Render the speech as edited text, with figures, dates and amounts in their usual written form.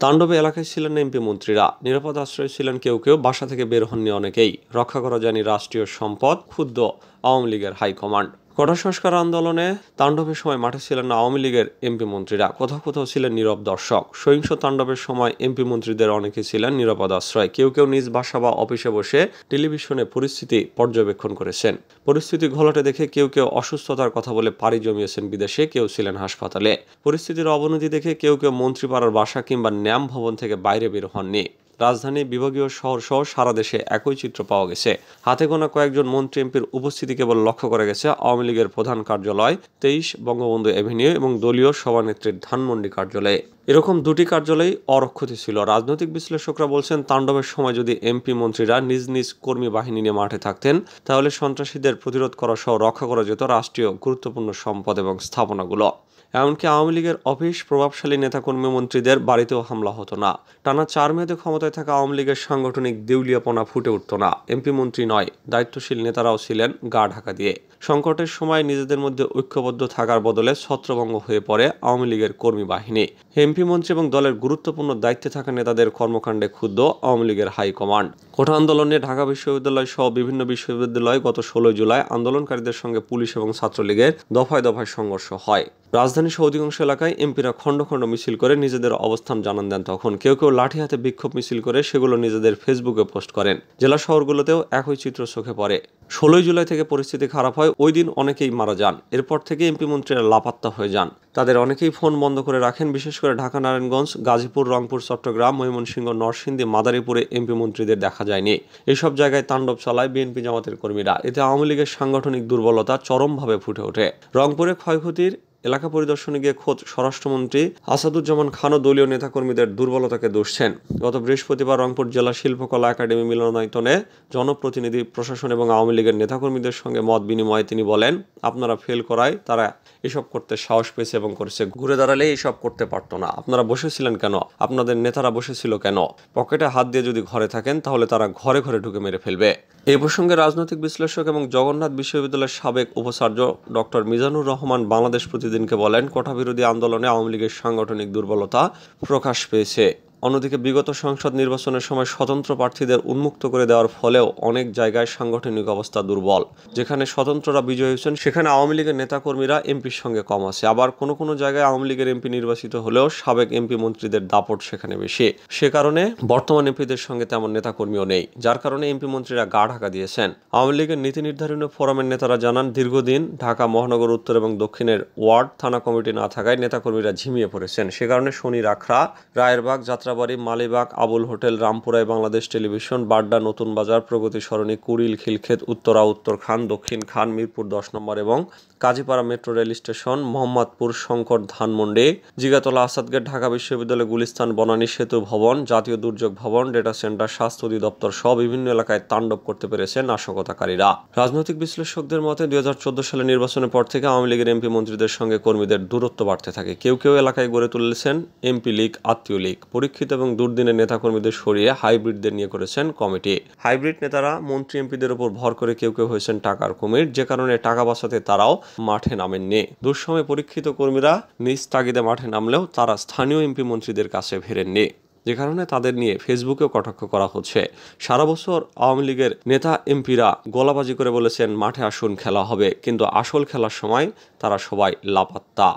তাণ্ডবে এলাকায় ছিলেন এমপি মন্ত্রীরা, নিরাপদ আশ্রয়ে ছিলেন কেউ কেউ, বাসা থেকে বের হননি অনেকেই। রক্ষা করা যায়নি রাষ্ট্রীয় সম্পদ, ক্ষুব্ধ আওয়ামী লীগের হাইকমান্ড। কোটা সংস্কার আন্দোলনে তাণ্ডবের সময় মাঠে ছিলেন না আওয়ামী লীগের এমপি মন্ত্রীরা, কোথাও কোথাও ছিলেন নীরব দর্শক। সহিংস তাণ্ডবের সময় এমপি মন্ত্রীদের অনেকে ছিলেন নিরাপদ আশ্রয়। কেউ কেউ নিজ বাসা বা অফিসে বসে টেলিভিশনে পরিস্থিতি পর্যবেক্ষণ করেছেন। পরিস্থিতি ঘোলাটে দেখে কেউ কেউ অসুস্থতার কথা বলে পাড়ি জমিয়েছেন বিদেশে, কেউ ছিলেন হাসপাতালে। পরিস্থিতির অবনতি দেখে কেউ কেউ মন্ত্রীপাড়ার বাসা কিংবা ন্যাম ভবন থেকে বাইরে বের হননি। রাজধানী, বিভাগীয় শহর সহ সারা দেশে একই চিত্র পাওয়া গেছে। হাতে গোনা কয়েকজন মন্ত্রী এমপির উপস্থিতি কেবল লক্ষ্য করা গেছে আওয়ামী লীগের প্রধান কার্যালয় 23 বঙ্গবন্ধু এভিনিউ এবং দলীয় সভানেত্রীর ধানমন্ডি কার্যালয়ে। এরকম দুটি কার্যালয় অরক্ষিত ছিল। রাজনৈতিক বিশ্লেষকরা বলছেন, তাণ্ডবের সময় যদি এমপি মন্ত্রীরা নিজ নিজ কর্মী বাহিনী নিয়ে মাঠে থাকতেন, তাহলে সন্ত্রাসীদের প্রতিরোধ করা সহ রক্ষা করা যেত রাষ্ট্রীয় গুরুত্বপূর্ণ সম্পদ এবং স্থাপনাগুলো। এমনকি আওয়ামী লীগের অফিস, প্রভাবশালী নেতাকর্মী মন্ত্রীদের বাড়িতেও হামলা হতো না। টানা 4 মেয়াদে ক্ষমতায় থাকা আওয়ামী লীগের সাংগঠনিক দেউলিয়াপনা ফুটে উঠত না। এমপি মন্ত্রী নয়, দায়িত্বশীল নেতারাও ছিলেন গা ঢাকা দিয়ে। সংকটের সময় নিজেদের মধ্যে ঐক্যবদ্ধ থাকার বদলে ছত্রভঙ্গ হয়ে পড়ে আওয়ামী লীগের কর্মী বাহিনী। এমপি মন্ত্রী এবং দলের গুরুত্বপূর্ণ দায়িত্বে থাকা নেতাদের কর্মকাণ্ডে ক্ষুব্ধ আওয়ামী লীগের হাইকমান্ড। কোটা আন্দোলনে ঢাকা বিশ্ববিদ্যালয় সহ বিভিন্ন বিশ্ববিদ্যালয়ে গত 16 জুলাই আন্দোলনকারীদের সঙ্গে পুলিশ এবং ছাত্রলীগের দফায় দফায় সংঘর্ষ হয়। রাজধানী সহ অধিকাংশ এলাকায় এমপিরা খণ্ড খণ্ড মিছিল করে নিজেদের অবস্থান জানান দেন। তখন কেউ কেউ লাঠি হাতে বিক্ষোভ মিছিল করে সেগুলো নিজেদের ফেসবুকে পোস্ট করেন। জেলা শহরগুলোতেও একই চিত্র চোখে পড়ে। 16 জুলাই থেকে পরিস্থিতি খারাপ হয়। ওই দিন অনেকেই মারা যান। এরপর থেকে এমপি মন্ত্রীরা লাপাত্তা হয়ে যান। তাদের অনেকেই ফোন বন্ধ করে রাখেন। বিশেষ করে ঢাকা, নারায়ণগঞ্জ, গাজীপুর, রংপুর, চট্টগ্রাম, ময়মনসিংহ, নরসিংদী, মাদারীপুরে এমপি মন্ত্রীদের দেখা যায়নি। এইসব জায়গায় তাণ্ডব চালায় বিএনপি জামাতের কর্মীরা। এতে আওয়ামী লীগের সাংগঠনিক দুর্বলতা চরমভাবে ফুটে ওঠে। রংপুরে ক্ষয়ক্ষতির এলাকা পরিদর্শনে গিয়ে খোদ স্বরাষ্ট্রমন্ত্রী আসাদুজ্জামান খানও দলীয় নেতাকর্মীদের দুর্বলতাকে দোষছেন। গত বৃহস্পতিবার রংপুর জেলা শিল্পকলা একাডেমি মিলনায়তনে জনপ্রতিনিধি, প্রশাসন এবং আওয়ামী লীগের নেতাকর্মীদের সঙ্গে মত বিনিময়ে তিনি বলেন, আপনারা ফেল করায় তারা এসব করতে সাহস পেয়েছে এবং করেছে। ঘুরে দাঁড়ালে এসব করতে পারতো না। আপনারা বসেছিলেন কেন? আপনাদের নেতারা বসেছিল কেন? পকেটে হাত দিয়ে যদি ঘরে থাকেন, তাহলে তারা ঘরে ঘরে ঢুকে মেরে ফেলবে। এই প্রসঙ্গে রাজনৈতিক বিশ্লেষক এবং জগন্নাথ বিশ্ববিদ্যালয়ের সাবেক উপাচার্য ডক্টর মিজানুর রহমান বাংলাদেশ প্রতিদিনকে বলেন, কোটা বিরোধী আন্দোলনে আওয়ামী লীগের সাংগঠনিক দুর্বলতা প্রকাশ পেয়েছে। অন্যদিকে বিগত সংসদ নির্বাচনের সময় স্বতন্ত্র প্রার্থীদের উন্মুক্ত করে দেওয়ার ফলেও অনেক জায়গায় সাংগঠনিক অবস্থা দুর্বল। যেখানে স্বতন্ত্ররা বিজয়ী হয়েছেন, সেখানে আওয়ামী লীগের নেতাকর্মীরা এমপির সঙ্গে কম আছে। আবার কোনো কোনো জায়গায় আওয়ামী লীগের এমপি নির্বাচিত হলেও সাবেক এমপি মন্ত্রীদের দাপট সেখানে বেশি। সে কারণে বর্তমান এমপিদের সঙ্গে তেমন নেতাকর্মীও নেই, যার কারণে এমপি মন্ত্রীরা গা ঢাকা দিয়েছেন। আওয়ামী লীগের নীতি নির্ধারণী ফোরামের নেতারা জানান, দীর্ঘদিন ঢাকা মহানগর উত্তর এবং দক্ষিণের ওয়ার্ড থানা কমিটি না থাকায় নেতাকর্মীরা ঝিমিয়ে পড়েছেন। সে কারণে শনির আখড়া, রায়েরবাগ, যাত্রাবাড়ি, মালিবাগ, আবুল হোটেল, রামপুরায় বাংলাদেশ টেলিভিশন, বাড্ডা, নতুন বাজার, প্রগতি সরণি, কুড়িল, খিলক্ষেত, উত্তরা, উত্তর খান, দক্ষিণ খান, মিরপুর 10 নম্বর এবং Kazipara metro rail station, Mohammadpur, Shankar, Dhanmondi, Jigatola, Asad Gate, Dhaka বিশ্ববিদ্যালয়, গুলিস্তান, বনানী, সেতু ভবন, জাতীয় দুর্যোগ ভবন, ডেটা সেন্টার, স্বাস্থ্য অধিদপ্তর সহ বিভিন্ন এলাকায় তাণ্ডব করতে পেরেছে নাশকতাকারীরা। রাজনৈতিক বিশ্লেষকদের মতে 2014 সালে নির্বাচনের পর থেকে আওয়ামী লীগের এমপি মন্ত্রীদের সঙ্গে কর্মীদের দূরত্ব বাড়তে থাকে। কেউ কেউ এলাকায় গড়ে তুলেছেন এমপি লীগ, আত্মীয় লীগ। পরীক্ষিত এবং দুর্দিনের নেতাকর্মীদের সরিয়ে হাইব্রিডদের নিয়ে করেছেন কমিটি। হাইব্রিড নেতারা মন্ত্রী এমপিদের উপর ভর করে কেউ কেউ হয়েছেন টাকার কুমির, যে কারণে টাকা বাঁচাতে তারাও মাঠে নামেননি। দুঃসময়ে পরীক্ষিত কর্মীরা নিজ তাগিদে মাঠে নামলেও তারা স্থানীয় এমপি মন্ত্রীদের কাছে ফেরেননি, যে কারণে তাদের নিয়ে ফেসবুকেও কটাক্ষ করা হচ্ছে। সারা বছর আওয়ামী লীগের নেতা এমপিরা গলাবাজি করে বলেছেন মাঠে আসুন, খেলা হবে, কিন্তু আসল খেলার সময় তারা সবাই লাপাত্তা।